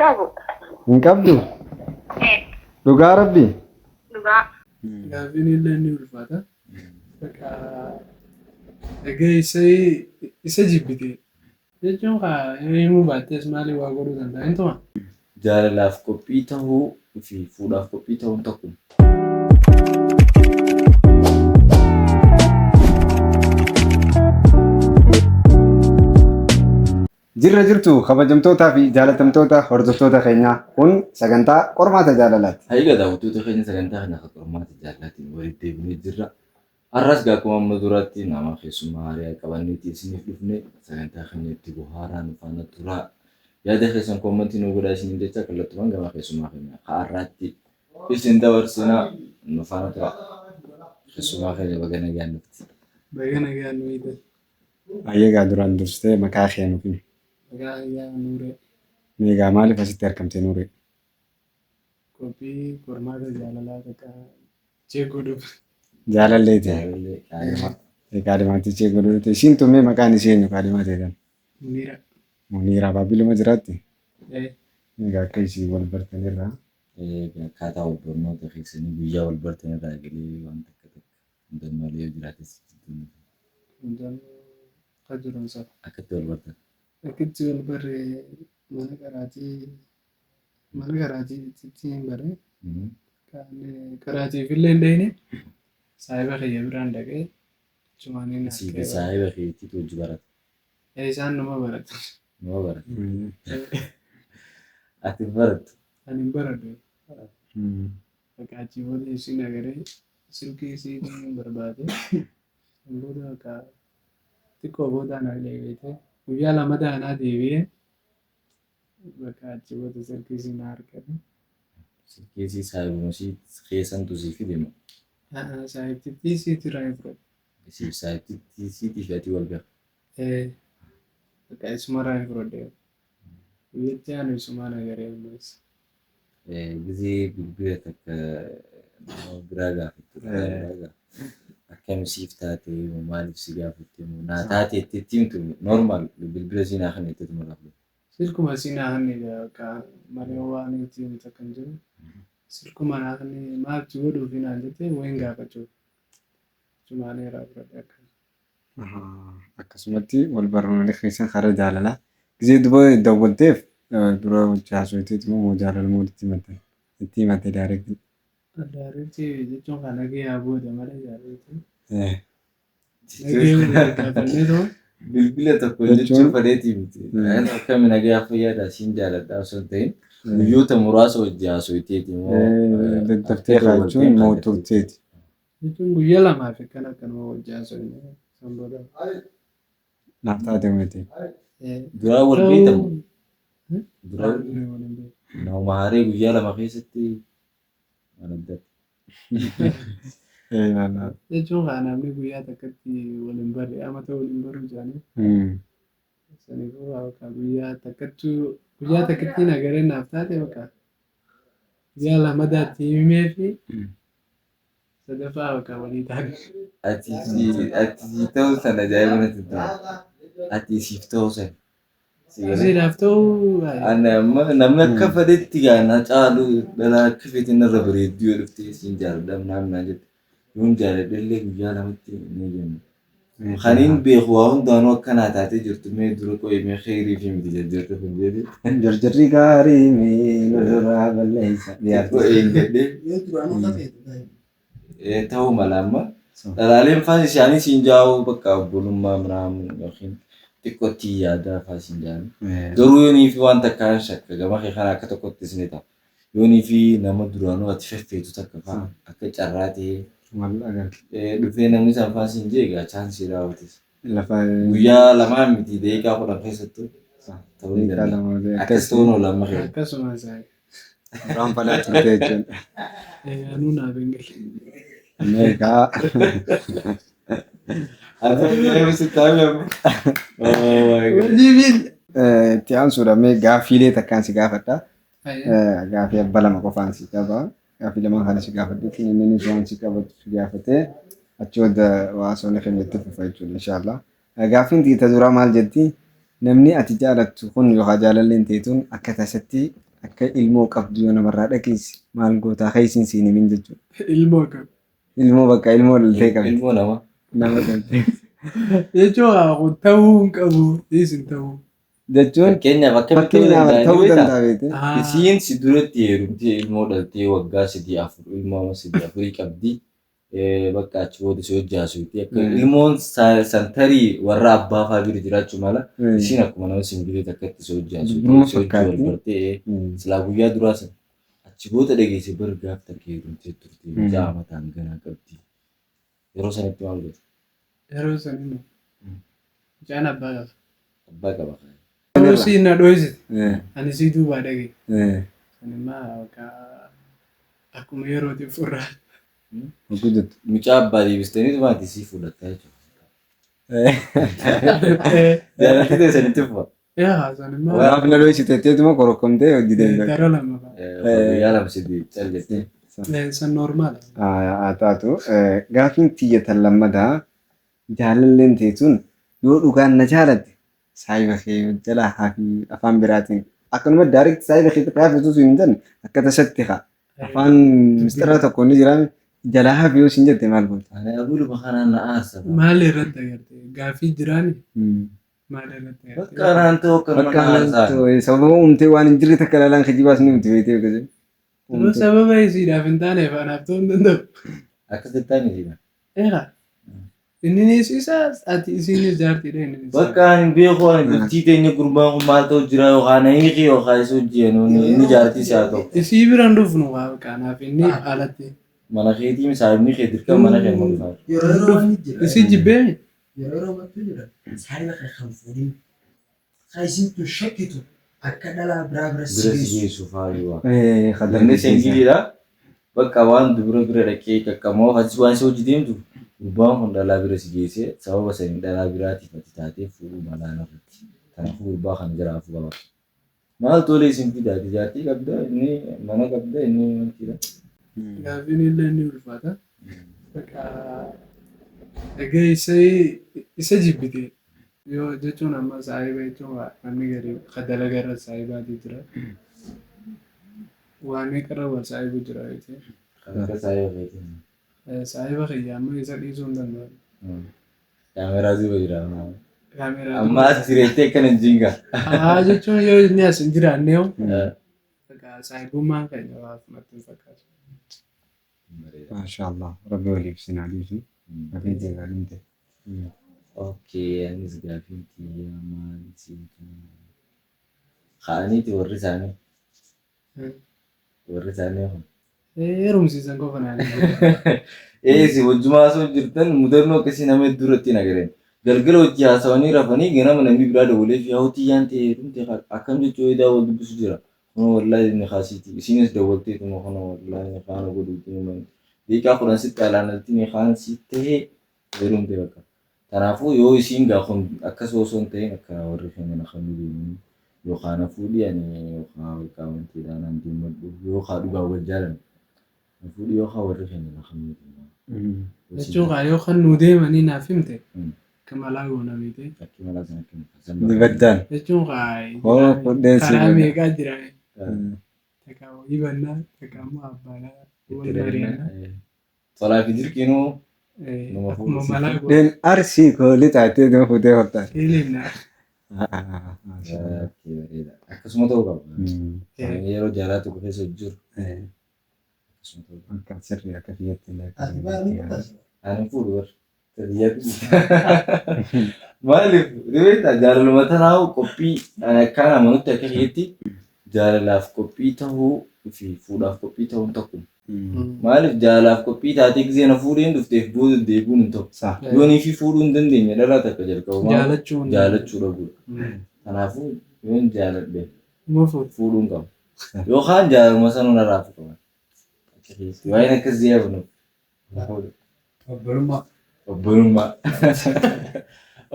qabu. Hin qabdu? Dhugaa Rabbi? Dhugaa. Gaafiin illee ni ulfaata. Egaa isa jibbite. Jechuun himuu baattees maaliif waa godhuu danda'a? Intuma? Jaalalaaf qophii ta'uu fi fuudhaaf qophii ta'uun tokkuma. Jirra jirtu kabajamtootaa fi jaalatamtoota hordoftoota keenyaa kun sagantaa qormaata jaalalaati. Hayiga daawwattoota keenya sagantaa kana akka qormaata jaalalaatiin walitti deebinee jirra. Har'as akkuma amma duraatti nama keessummaa haaraa qabanneeti isiniif dhufne sagantaa keenya itti bohaaraa nu faana turaa. Yaada keessan koomentii nu godhaa isiniin jecha kallattumaan gama keessummaa keenya har'aatti isin dabarsinaa nu faana turaa. Keessummaa keenya baga nagaan dhufti. Baga nagaan nu hiite. Ayyagaa duraan dursitee maqaa kee nuuf himi. Yaa Nuuree. Meegaa maaliif asitti argamte Nuuree? Qophii qormaata jaalalaa takka jeequudhuuf. Jaalalleeti. Kaadhimaatti jeequudhuuf. Ishiin tummee maqaan ishee eenyu kaadhimaa ta'edhaan? Muniira. Muniira Baabiluma jiraatti? Eh. Meegaa akka ishii wal bartanirraa? Akkaataa wal barnoota keessanii guyyaa wal bartanirraa galee waan takka hundannoolee yoo jiraates Hundannoo akka jiran sana. akkatti wal bartan. Akkitti wal barre mana qaraatii hin barre. Qaraatiif illee hin dhayne saahiba kiyya biraan dhaqee cumaaniin Sibi saahiba keetiitu hojii barata. isaan nama baratu. Nama barata. Ati barattu. Ani hin baradhu. Fakkaachii booda isin agaree silkii isiitiin barbaade. Booda akka xiqqoo boodaan argee guyyaa lama daanaa deebi'ee bakka achi booda silkii isiin argate. Silkeesii saahibumasii keessantu siif deema. Saayibtittii isiitti irraa hin fudhatu. Siif saayibtittii siitii fi ati wal gara. Bakka isuma irraa hin fudhadhe. Guyyatti aanu isumaan agaree ammas. Gizee bilbila takka nama biraa gaafattu. Akkam siif taate maaliif si gaafatte naa taate itti himtu normaal bilbila siinaa kan itti himu lafa. Silkuma siinaa hanni malee waan itti himtu kan jiru. Silkuma hanni maaltu godhuuf hinaan jettee wayin gaafachuu. Cumaanii irraa fudhadhe akka. Akkasumatti wal barnoonni keessan karaa jaalalaa. Gizee duba daawwatteef dura haasofteetu moo jaalalmoo itti himatte daareetti? Daareetti jechuun kan nagee booda malee jaalalatti. Bilbila tokko jechuun fedheetii miti. Akkami nagaa fayyadaa siin jaaladhaa osoo hin ta'in guyyoota muraasa hojii haasofteeti moo daddaftee kaachuun moo turteeti? Jechuun guyyaa lamaaf akkanuma hojii haasofne san booda. Naaf taate miti. Duraa wal beektamu. Duraa nama haaree guyyaa lama keessatti waan addaatti. Jechuun kan namni guyyaa takkatti waliin barre amata waliin baruu jaanii. Saniifuu guyyaa takkatti nagaree naaf taate bakka guyyaa lama daatti himee fi sadaffaa bakka walii taate. Ati ta'uu sana ajaa'iba natti ta'a. Ati siif ta'uu sana. Siidhaaf ta'uu. Namni akka fedhetti gaana caalu dhalaa akka feetiin irra bareedduu yoo dhuftee siin jaaladha naannaa jette. Yoon jaaladhallee guyyaa lamatti ni jennu. Kaniin beeku waa hundaanuu akkanaa taatee jirtu mee dura qo'ee kheyrii fi miti jajjarri kun jedhe. Jarjarri gaarii mee nurraa balleessa. Ta'uu mala amma dhalaaleen faan isaanii siin jaa'u bakka obbolummaa miraamu yookiin xiqqootti yaadaa faa siin jaa'u. Garuu yoonii fi waan takkaan shakka gama kee kana akka tokkottis ni ta'a. Yoonii fi nama duraanuu ati feffeetu takka faa akka carraa ta'ee dhufee namni sanfaa siin jeegaa chaansii raawwates. Guyyaa lamaan miti deeqaa kudhan keessattuu ta'uu ni danda'a. Akkas ta'uun oolama kee. Akkasuma isaa. Duraan falaatti miti jechuudha. Anuu naaf hin galle. Meegaa. Itti aansuudha mee gaaffiilee takkaan si gaafadha. Gaaffii abba lama qofaan si qaba. Gaaffii lama kana si gaafadhu inni waan si qabatu si gaafatee achi booda waa soona kan itti fufa jechuudha inshaallah. Gaaffiin xiita duraa maal jetti? Namni ati jaalattu kun yookaan jaalalleen teetuun akka taasisetti akka ilmoo qabdu yoo namarraa dhageessi maal gootaa keessiin siin himin jechuudha. Ilmoo qaba. Ilmoo bakka ilmoo dhaltee qabdi. Ilmoo nama. Nama dhaltee. Jechuun ta'uu hin qabu dhiisin ta'uu. Jechuun Fakkeenyaaf ta'uu danda'a beekte. Isiin si duratti heerumtee ilmoo dhaltee waggaa 3-4 ilmoo 3-4 qabdi. Bakka achi booda si hojjaasuuti. Akka ilmoon santarii warra abbaa fa'aa bira jiraachuu mala isiin akkuma nama singilee takkatti si hojjaasuuti. Si hojii wal bartee silaa guyyaa duraa sana achi booda dhageesse bari gaaf takkee heerumtee turte ja'a mataan ganaa qabdi. Yeroo sanitti maal goote? Yeroo sanii mucaan abbaa qaba. Abbaa qaba. Yeroo siin na dho'isite ani sii duubaa dhagee. Sanimmaa akkuma yerootiif furraa. Guddattu. Mucaa abbaa deebistanii maatii sii fudhataa jechuudha. Jaallattii teessanitti fufa. Sanimmaa. Waraaf na dho'isiteetuma korokkomtee hojii deemte. Dara lama fa'a. Guyyaa lamsitii callettee. San normaala. Haa taatu gaafiin tiyyatan lammadaa jaalalleen teessuun yoo dhugaan na jaalatte saayiba kee jalaa haafi afaan biraatiin akkanuma daariikti saayiba kee kaafisuus hin jenne akka tasatti haa afaan mistira tokko ni jiraame jalaa haafi yoo sin jette maal goota. Ani abuluma kanaan na aarsa. Maal irratti agarte gaafii jiraani? Maal irratti agarte? Bakka anaan ta'u akkanuma na aarsa. Sababa uumtee waan hin jirre takka laalaan kijibaas ni uumte beekte beekte. Sababa isiidhaaf hin taane afaanaaf ta'uu hin danda'u. Akka tettaan isiidha. Eegaa. Inni isaas ati isiinis jaartiidha inni isaa. Bakka ani beeku ani bultii teenya gurbaan kun maal ta'u jira yookaan hiiki yookaan isa hojjeenu inni jaartii isaa ta'u. Isii biraan dhufnu waa kanaaf inni alatti. Mana keetii misaa'imni kee dirqama mana kee mul'ifaa. Yeroo inni jira. Isii jibbee Yeroo roobatu jira. Saayiba kan fuudhin. Saayisiin shakkitu akka dhalaa biraa bira Bira si geessu. geessu faayuwa. Khadamni Inni sengiliidha. Bakka waan dubura bira dhaqee qaqqamoo hajji waan isa hojii deemtu gurbaan kun dhalaa bira si geesse sababa sanii dhalaa biraatiif ati taatee fuudhuu malaa irratti. Kanaafuu gurbaa kana jiraafuu qaba. Maal tolee isin fidaati jaartii qabda inni mana qabda inni wantiidha. gaafiin illee ni ulfaata. Egaa isa jibbite yoo jechuun amma saayiba jechuun namni gadi dalaga irra saayibaatu jira. Waan meeqarra wal saayibu jira jechuudha. Kan akka saayoo feetiin. Saayiba kiyya amma isa dhiisuu hin danda'u. Kaameraa ziba jira. Kaameraa. Amma as jireettee akkana hin jinga. Jechuun yoo inni as hin jiraanne yoo saayibummaan keenya waa natti hin fakkaatu. Maashaallah rabbi waliif sinaa dhiisu. Gaafiin teegaa dhimte. Okay, anis gaafiin kiyyaa maal siintu. Ka'aniiti warri isaanii. Warri isaanii kun. Heerumsiisan qofa naani. Si wajjumaa osoo jirtan mudannoo akkasii nama duratti nagareen. Galgala hojii haasawanii rafanii ganama namni biraa dabalee fi hawwatii yaan ta'e dhumte akkam jechuu edaa wal dubbisu jira. Kun wallaahi inni kaasiiti. Isinis dawwaltee tuma kun wallaahi kaana godhuutii himan. Deeqaa kudhan sitti alaanatti ni kaan si ta'ee heerumte bakka. Kanaafuu yoo isiin gaafun akkas osoo hin ta'in akka warri keenya na kan deemuun yookaan fuudhii ani yookaan bakka wantiidhaan aan deemadhu yookaan dhugaa wal jaalan. Fuudhii yookaan warri keenya na kan deemuun. Jechuun yoo kan nu deemanii naaf himte akka malaa goona beekte. Fakkii malaa sana akka Ni baddaan. Jechuun karaa meeqaa jira. Takka hibannaa takka ammoo abbaadhaa wal mari'annaa. Tolaa fi dirqiinuu. Akkuma malaa goona. Den arsii koolii taatee nama fuutee hortaan. Eelimnaa. Akkasuma ta'uu qaba. Yeroo jaalala tokko keessa jiru. Akkasuma ta'uu qaba. Akka sirrii akka fiyyatti illee. Ati baay'ee mudasa. Ani fuudhu warra. Maaliif ribeeta jaalaluma tanaa'u qophii akkaan amanutti akka keetti jaalalaaf qophii ta'uu fi fuudhaaf qophii ta'uun tokkuma. Maaliif jaalalaaf qophii taatee gisee na fuudheen dhufteef booda deebiin hin ta'u. Yoonii fi fuudhuu hin dandeenye dhalaa takka jalqabu jaalachuu dhabuudha. Kanaafuu yoon jaaladhe fuudhuun qabu. Yookaan jaalaluma sanuu narraa fuudhama. Waa'een akkas yaabnu. Obbolummaa. Obbolummaa.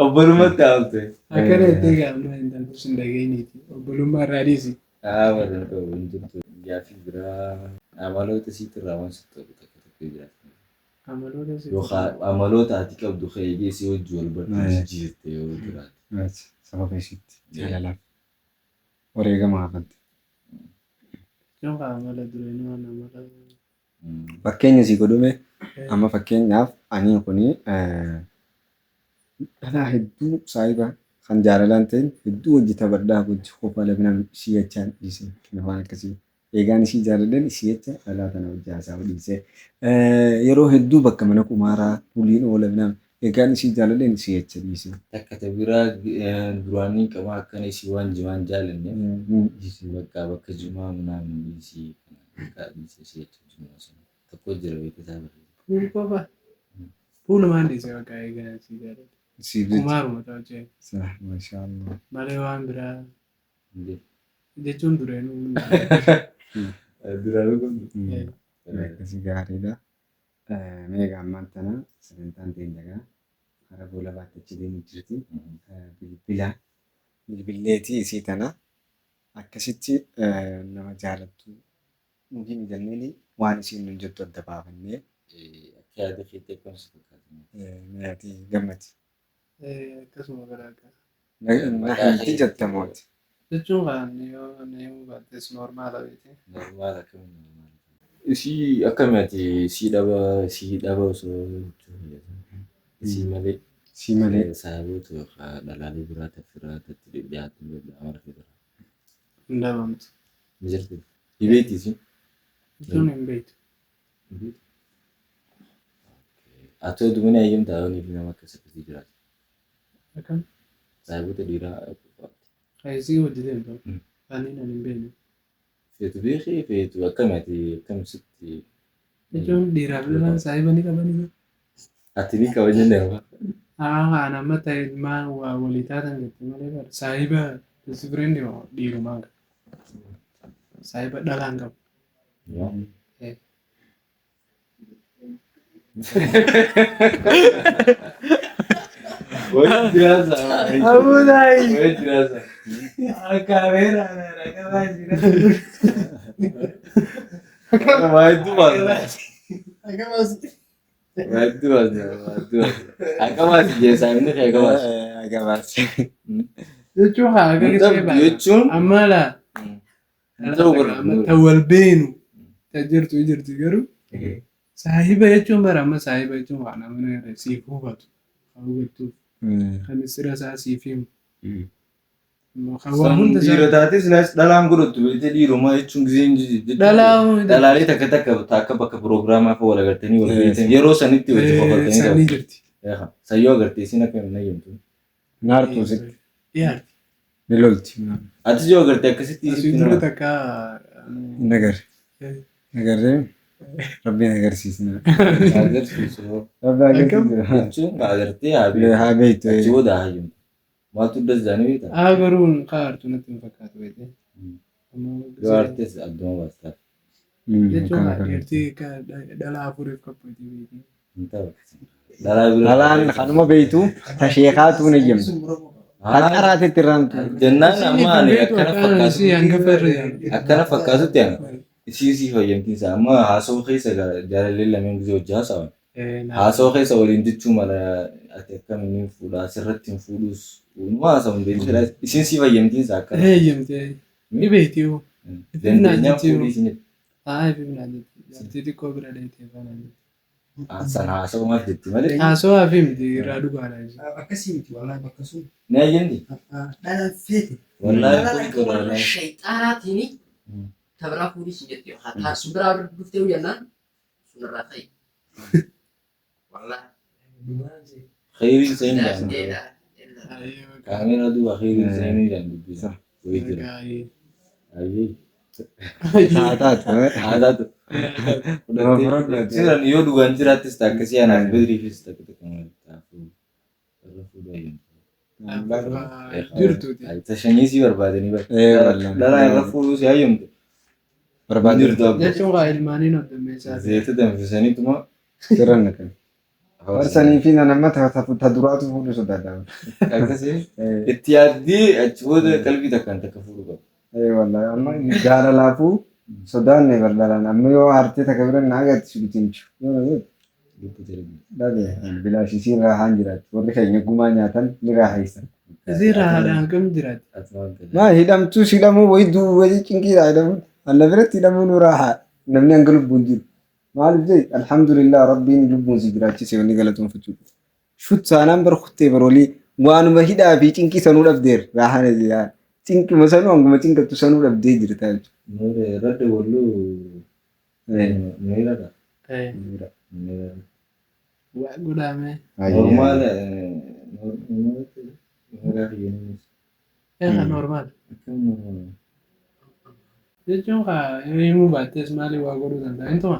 Obbolummaatti haamte. Akkana itti gaafna intalli sun dhageenyiiti. Obbolummaa irraa dhiisi. Warra ta'u hin jirtu. Gaaffii biraa amaloota siitirraa waan sitti ta'u takka tokko jiraatu. Amaloota si. Yookaan amaloota ati qabdu fayyadee si hojii wal barbaadu jijjiirte yoo jiraate. Sababa isiitti jaalalaaf wareegama hafante. Cuma amala durani mana amala. Fakkeenya si godhume amma fakkeenyaaf ani kuni dhalaa hedduu saahiba kan jaalalaan ta'in hedduu hojjeta badhaa hojii qofa lafinaan ishii jechaan dhiise waan akkasii eegaan ishii jaaladhan ishii jecha dhalaa kana hojii haasaa dhiise yeroo hedduu bakka mana qumaaraa buliin oola binaan eegaan ishii jaaladhan ishii jecha dhiise. Takka biraa duraanii qaba akkana ishii waan jimaan jaalanne ishii bakka jimaa minaan ishii kana dhiise ishii jecha jimaa sana tokko jira beekataa barreessa. Pul qofa. Pul maan dhiise bakka eegaan ishii jaaladhan. Kumaaruma ta'uu jee. Maashaallah. Malee waan biraa jechuun dureenuu. Duraanuu kun. Akkasii gaariidha. Meeqa ammaan tana sagantaan teenyagaa hara boola baatachi deemu jirti. Bilbileetii isii tana akkasitti nama jaalattu nuti jenneen waan isiin nun jettu adda baafannee. Akka yaada keettee akkamitti fakkaatu? Nyaati gammati. Akkasuma garaagara. Nahanti jettamooti. Jechuun kan yoo baattes normaala beekte. Normaala akkamiin normaala? Ishii akkamitti ishii dhaba osoo ishii malee. Ishii malee. Saayiboota yookaan dhalaalee biraa tafiiraatti dhiyaatu amala federa. Hin dhabamtu. Ni jirti. Hibeeti ishii? Jechuun hin beektu. Atoo dumina eeyyamtaa yoo niif nama akkasii jiraatu. Akkam? Saayiboota dhiiraa Haayisii hojjeteen ta'u. Kanneen ani hin beekne. feetu beekee feetu akkamitti akkamitti jechuun dhiiraaf dhalaan saahiba ni qabanii. ati ni qaba jennee An amma ta'e ilmaan waa walii taatan jette malee bara saahiba bisifirendi dhiirumaan qaba. Saahiba dhalaan qabu. Wajib dirasa. Abu Dhabi. Wajib dirasa. Kamera rakaman jira. Wajib mas. Akamas. Wajib mas. Wajib mas. Akamas jasa ini kayak akamas. Akamas. Jechuun haa agarsiisee baay'ee. Jechuun Amma laa. Tawwal beenu. Tajirtu garuu. Saahiba jechuun bara amma saahiba jechuun waan namni siif hubatu. Hubatu. Kan sira isaa siif himu. Dhiirotaati silaas dhalaan godhattu beekte dhiiroma jechuun giseen dhalaalee takka bakka pirogiraamaa wal agartanii wal beektan yeroo sanitti wajji qophaa'anii sanii jirti. Sayyoo agartee isin akka hin nayyamtu. Naartuu sitti. Yaarti. Ni lolti. Atis yoo agartee akkasitti Asii dura takka. Nagar. Nagarree. Rabbiin agarsiisna. agarsiisu. Rabbi agarsiisna. Jechuun agartee haa beektu. achi booda haa himu. Maaltu adda zaanii beektaa? Garuun kaartu natti hin fakkaatu beekte. Yoo artees adduma baastaa. Jechuun dhiirtii dhalaa afuriif qopheetii beekte. Hin ta'u. Dhalaa bira. Dhalaan kanuma beektu tasheekaatu ni jemtu. Haqaraatetti irraantu. Jennaan amma ani akkana fakkaatutti ana. Isii fayyamtiinsa amma haasoo keessa jaalallee lameen gisee hojii haasawan. Haasoo keessa waliin jechuu mala ati akkamiin fuudhaa asirratti hin fuudhuus uumaa haasawun beekudha. Isin si fayyamtiinsa akkana. Heeyyamtee ni beektii hoo. Dandeenyaa fuudhii isinitti. Ifimnaa jetti. Jartii xiqqoo bira dheetee faana jetti. San haasawumaaf jetti malee. Haasawaa fi miti irraa dhugaadha. Akkasii miti wallaahi bakka sun. Ni ayyanti. Dhala feete. Wallaahi kun warra shayxaanaatiini tabraa fuudhis jettee haa sun biraa dhuftee hojjannaan sunirraa ta'e. Wallaahi. khayrii isaanii jaalladha. Kaameraa duuba khayrii isaanii jaalladha. Wayii jira. Ayyee. Haataatu. Jiran yoo dhugaan jiraattis akkasii anaaf bedriifis takka takka malee irra fuudhaa Jirtuuti. tashanii si barbaadanii dhalaa irra fuudhuu si hayyamte. Jechuun waa ilmaaniin hodhammeessaa. Zeeta danfisaniituma. Jiran kan. Warsanii fi nama ta duraatu fuudhu sodaadha. Akkasii itti yaaddii achi booda qalbii takkaan takka fuudhu qaba. Wallahi amma jaalalaafuu sodaanne bal'alaan amma yoo aartee takka bira na agarsiisu bitinchu. Bilaashii irraa haan jiraatu warri keenya gumaa nyaatan ni raahayisan. Asii raahaadhaan kam jiraatti? Maa hidhamtuu hidhamuu wayii du'u wayii cinqiidha hidhamu. أنا بريت لما راحة نمني أنقلب بونجيل ما أعرف زي الحمد لله ربي نلبون سجراتي سيوني قالتهم في الجود شوت سانام برختي برولي وأنا ما هيدا في تينكي سنور أبدير راح نجيا تينكي مثلا أنقم تينكي تسنور أبدير جرتاج نور رد ولو نيرا نيرا Godame. normal normal yunus Normal. Jechuun kaa himu baattes maali waa godhuu danda'a intuma.